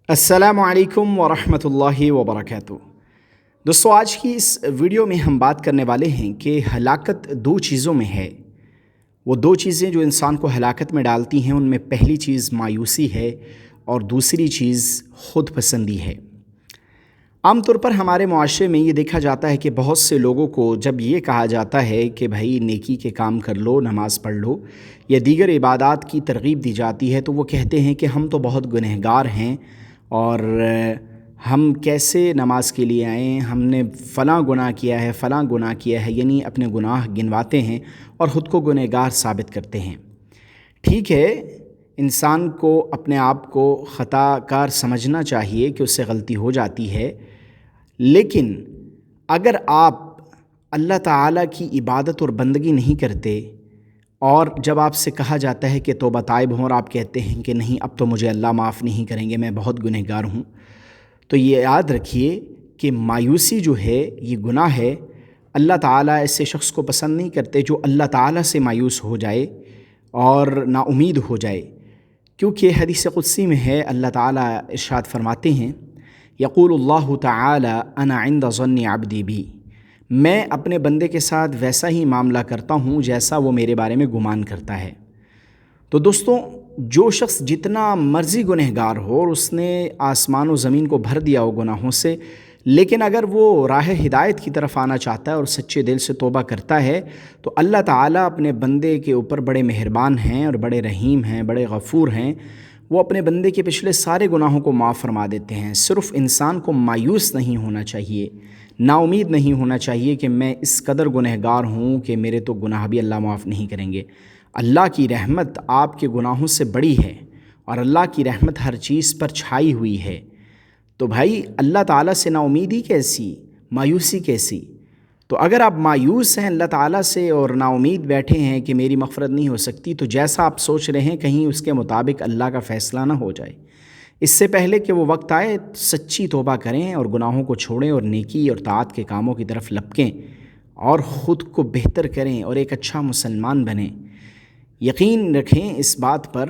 السلام علیکم ورحمۃ اللہ وبرکاتہ۔ دوستو، آج کی اس ویڈیو میں ہم بات کرنے والے ہیں کہ ہلاکت دو چیزوں میں ہے۔ وہ دو چیزیں جو انسان کو ہلاکت میں ڈالتی ہیں، ان میں پہلی چیز مایوسی ہے اور دوسری چیز خود پسندی ہے۔ عام طور پر ہمارے معاشرے میں یہ دیکھا جاتا ہے کہ بہت سے لوگوں کو جب یہ کہا جاتا ہے کہ بھائی نیکی کے کام کر لو، نماز پڑھ لو یا دیگر عبادات کی ترغیب دی جاتی ہے، تو وہ کہتے ہیں کہ ہم تو بہت گنہگار ہیں اور ہم کیسے نماز کے لیے آئیں، ہم نے فلاں گناہ کیا ہے، فلاں گناہ کیا ہے، یعنی اپنے گناہ گنواتے ہیں اور خود کو گنہگار ثابت کرتے ہیں۔ ٹھیک ہے، انسان کو اپنے آپ کو خطا کار سمجھنا چاہیے کہ اس سے غلطی ہو جاتی ہے، لیکن اگر آپ اللہ تعالیٰ کی عبادت اور بندگی نہیں کرتے اور جب آپ سے کہا جاتا ہے کہ توبہ طائب ہوں اور آپ کہتے ہیں کہ نہیں، اب تو مجھے اللہ معاف نہیں کریں گے، میں بہت گنہگار ہوں، تو یہ یاد رکھیے کہ مایوسی جو ہے یہ گناہ ہے۔ اللہ تعالیٰ ایسے شخص کو پسند نہیں کرتے جو اللہ تعالیٰ سے مایوس ہو جائے اور نا امید ہو جائے، کیونکہ حدیث قدسی میں ہے، اللہ تعالیٰ ارشاد فرماتے ہیں، یقول اللہ تعالی انا عند ظن عبدی بی، میں اپنے بندے کے ساتھ ویسا ہی معاملہ کرتا ہوں جیسا وہ میرے بارے میں گمان کرتا ہے۔ تو دوستوں، جو شخص جتنا مرضی گنہگار ہو اور اس نے آسمان و زمین کو بھر دیا ہو گناہوں سے، لیکن اگر وہ راہ ہدایت کی طرف آنا چاہتا ہے اور سچے دل سے توبہ کرتا ہے، تو اللہ تعالیٰ اپنے بندے کے اوپر بڑے مہربان ہیں اور بڑے رحیم ہیں، بڑے غفور ہیں۔ وہ اپنے بندے کے پچھلے سارے گناہوں کو معاف فرما دیتے ہیں۔ صرف انسان کو مایوس نہیں ہونا چاہیے، نا امید نہیں ہونا چاہیے کہ میں اس قدر گنہگار ہوں کہ میرے تو گناہ بھی اللہ معاف نہیں کریں گے۔ اللہ کی رحمت آپ کے گناہوں سے بڑی ہے اور اللہ کی رحمت ہر چیز پر چھائی ہوئی ہے۔ تو بھائی، اللہ تعالیٰ سے نا امیدی کیسی، مایوسی کیسی؟ تو اگر آپ مایوس ہیں اللہ تعالیٰ سے اور نا امید بیٹھے ہیں کہ میری مغفرت نہیں ہو سکتی، تو جیسا آپ سوچ رہے ہیں کہیں اس کے مطابق اللہ کا فیصلہ نہ ہو جائے۔ اس سے پہلے کہ وہ وقت آئے، سچی توبہ کریں اور گناہوں کو چھوڑیں اور نیکی اور طاعت کے کاموں کی طرف لپکیں اور خود کو بہتر کریں اور ایک اچھا مسلمان بنیں۔ یقین رکھیں اس بات پر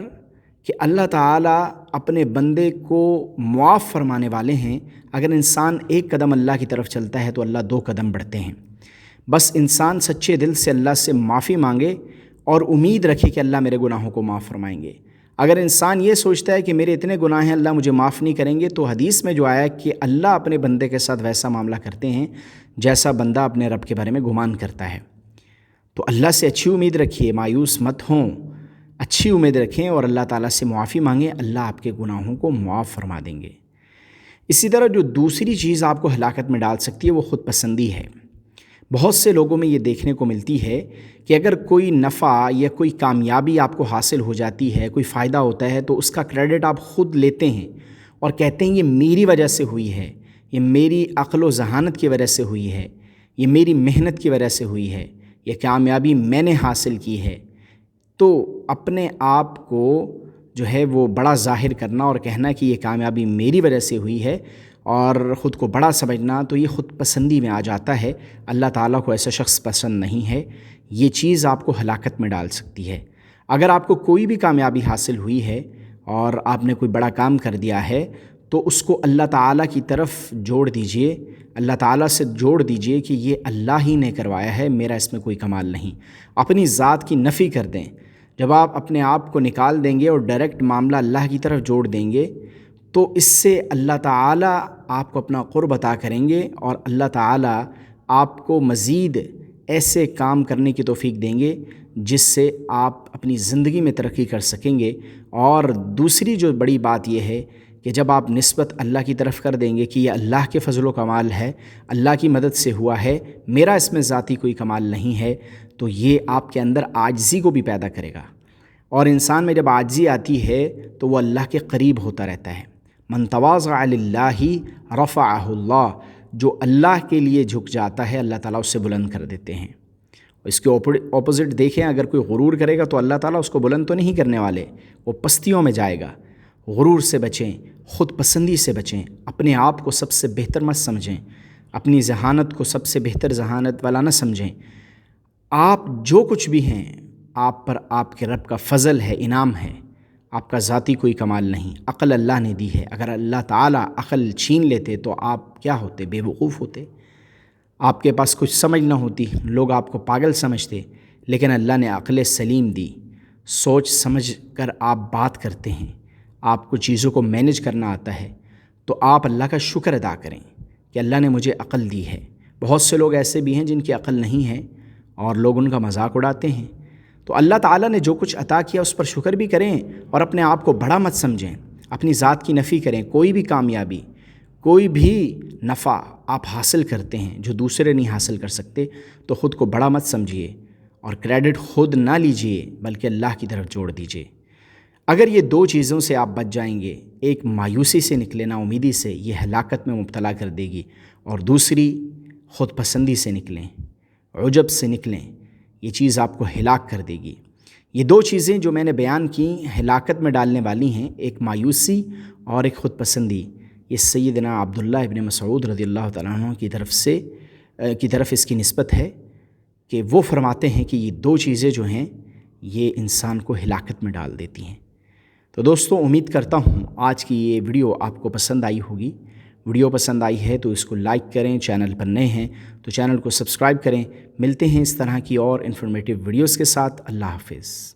کہ اللہ تعالیٰ اپنے بندے کو معاف فرمانے والے ہیں۔ اگر انسان ایک قدم اللہ کی طرف چلتا ہے تو اللہ دو قدم بڑھتے ہیں۔ بس انسان سچے دل سے اللہ سے معافی مانگے اور امید رکھے کہ اللہ میرے گناہوں کو معاف فرمائیں گے۔ اگر انسان یہ سوچتا ہے کہ میرے اتنے گناہ ہیں، اللہ مجھے معاف نہیں کریں گے، تو حدیث میں جو آیا کہ اللہ اپنے بندے کے ساتھ ویسا معاملہ کرتے ہیں جیسا بندہ اپنے رب کے بارے میں گمان کرتا ہے۔ تو اللہ سے اچھی امید رکھیے، مایوس مت ہوں، اچھی امید رکھیں اور اللہ تعالیٰ سے معافی مانگیں، اللہ آپ کے گناہوں کو معاف فرما دیں گے۔ اسی طرح جو دوسری چیز آپ کو ہلاکت میں ڈال سکتی ہے وہ خود پسندی ہے۔ بہت سے لوگوں میں یہ دیکھنے کو ملتی ہے کہ اگر کوئی نفع یا کوئی کامیابی آپ کو حاصل ہو جاتی ہے، کوئی فائدہ ہوتا ہے، تو اس کا کریڈٹ آپ خود لیتے ہیں اور کہتے ہیں یہ میری وجہ سے ہوئی ہے، یہ میری عقل و ذہانت کی وجہ سے ہوئی ہے، یہ میری محنت کی وجہ سے ہوئی ہے، یہ کامیابی میں نے حاصل کی ہے۔ تو اپنے آپ کو جو ہے وہ بڑا ظاہر کرنا اور کہنا کہ یہ کامیابی میری وجہ سے ہوئی ہے اور خود کو بڑا سمجھنا، تو یہ خود پسندی میں آ جاتا ہے۔ اللہ تعالیٰ کو ایسا شخص پسند نہیں ہے۔ یہ چیز آپ کو ہلاکت میں ڈال سکتی ہے۔ اگر آپ کو کوئی بھی کامیابی حاصل ہوئی ہے اور آپ نے کوئی بڑا کام کر دیا ہے، تو اس کو اللہ تعالیٰ کی طرف جوڑ دیجئے، اللہ تعالیٰ سے جوڑ دیجئے کہ یہ اللہ ہی نے کروایا ہے، میرا اس میں کوئی کمال نہیں۔ اپنی ذات کی نفی کر دیں۔ جب آپ اپنے آپ کو نکال دیں گے اور ڈائریکٹ معاملہ اللہ کی طرف جوڑ دیں گے، تو اس سے اللہ تعالیٰ آپ کو اپنا قرب عطا کریں گے اور اللہ تعالیٰ آپ کو مزید ایسے کام کرنے کی توفیق دیں گے جس سے آپ اپنی زندگی میں ترقی کر سکیں گے۔ اور دوسری جو بڑی بات یہ ہے کہ جب آپ نسبت اللہ کی طرف کر دیں گے کہ یہ اللہ کے فضل و کمال ہے، اللہ کی مدد سے ہوا ہے، میرا اس میں ذاتی کوئی کمال نہیں ہے، تو یہ آپ کے اندر عاجزی کو بھی پیدا کرے گا۔ اور انسان میں جب عاجزی آتی ہے تو وہ اللہ کے قریب ہوتا رہتا ہے۔ من تواضع للہ رفعہ اللہ، جو اللہ کے لیے جھک جاتا ہے اللہ تعالیٰ اس سے بلند کر دیتے ہیں۔ اس کے اپوزٹ دیکھیں، اگر کوئی غرور کرے گا تو اللہ تعالیٰ اس کو بلند تو نہیں کرنے والے، وہ پستیوں میں جائے گا۔ غرور سے بچیں، خود پسندی سے بچیں، اپنے آپ کو سب سے بہتر مت سمجھیں، اپنی ذہانت کو سب سے بہتر ذہانت والا نہ سمجھیں۔ آپ جو کچھ بھی ہیں، آپ پر آپ کے رب کا فضل ہے، انعام ہے۔ آپ کا ذاتی کوئی کمال نہیں، عقل اللہ نے دی ہے۔ اگر اللہ تعالیٰ عقل چھین لیتے تو آپ کیا ہوتے؟ بے وقوف ہوتے، آپ کے پاس کچھ سمجھ نہ ہوتی، لوگ آپ کو پاگل سمجھتے۔ لیکن اللہ نے عقل سلیم دی، سوچ سمجھ کر آپ بات کرتے ہیں، آپ کو چیزوں کو مینج کرنا آتا ہے، تو آپ اللہ کا شکر ادا کریں کہ اللہ نے مجھے عقل دی ہے۔ بہت سے لوگ ایسے بھی ہیں جن کی عقل نہیں ہے اور لوگ ان کا مذاق اڑاتے ہیں۔ تو اللہ تعالیٰ نے جو کچھ عطا کیا اس پر شکر بھی کریں اور اپنے آپ کو بڑا مت سمجھیں، اپنی ذات کی نفی کریں۔ کوئی بھی کامیابی، کوئی بھی نفع آپ حاصل کرتے ہیں جو دوسرے نہیں حاصل کر سکتے، تو خود کو بڑا مت سمجھیے اور کریڈٹ خود نہ لیجئے بلکہ اللہ کی طرف جوڑ دیجئے۔ اگر یہ دو چیزوں سے آپ بچ جائیں گے، ایک مایوسی سے نکلے، نا امیدی سے، یہ ہلاکت میں مبتلا کر دے گی، اور دوسری خود پسندی سے نکلیں، عجب سے نکلیں، یہ چیز آپ کو ہلاک کر دے گی۔ یہ دو چیزیں جو میں نے بیان کی ہلاکت میں ڈالنے والی ہیں، ایک مایوسی اور ایک خود پسندی۔ یہ سیدنا عبداللہ ابن مسعود رضی اللہ تعالیٰ عنہ کی طرف اس کی نسبت ہے کہ وہ فرماتے ہیں کہ یہ دو چیزیں جو ہیں یہ انسان کو ہلاکت میں ڈال دیتی ہیں۔ تو دوستو، امید کرتا ہوں آج کی یہ ویڈیو آپ کو پسند آئی ہوگی۔ ویڈیو پسند آئی ہے تو اس کو لائک کریں، چینل پر نئے ہیں تو چینل کو سبسکرائب کریں۔ ملتے ہیں اس طرح کی اور انفارمیٹیو ویڈیوز کے ساتھ۔ اللہ حافظ۔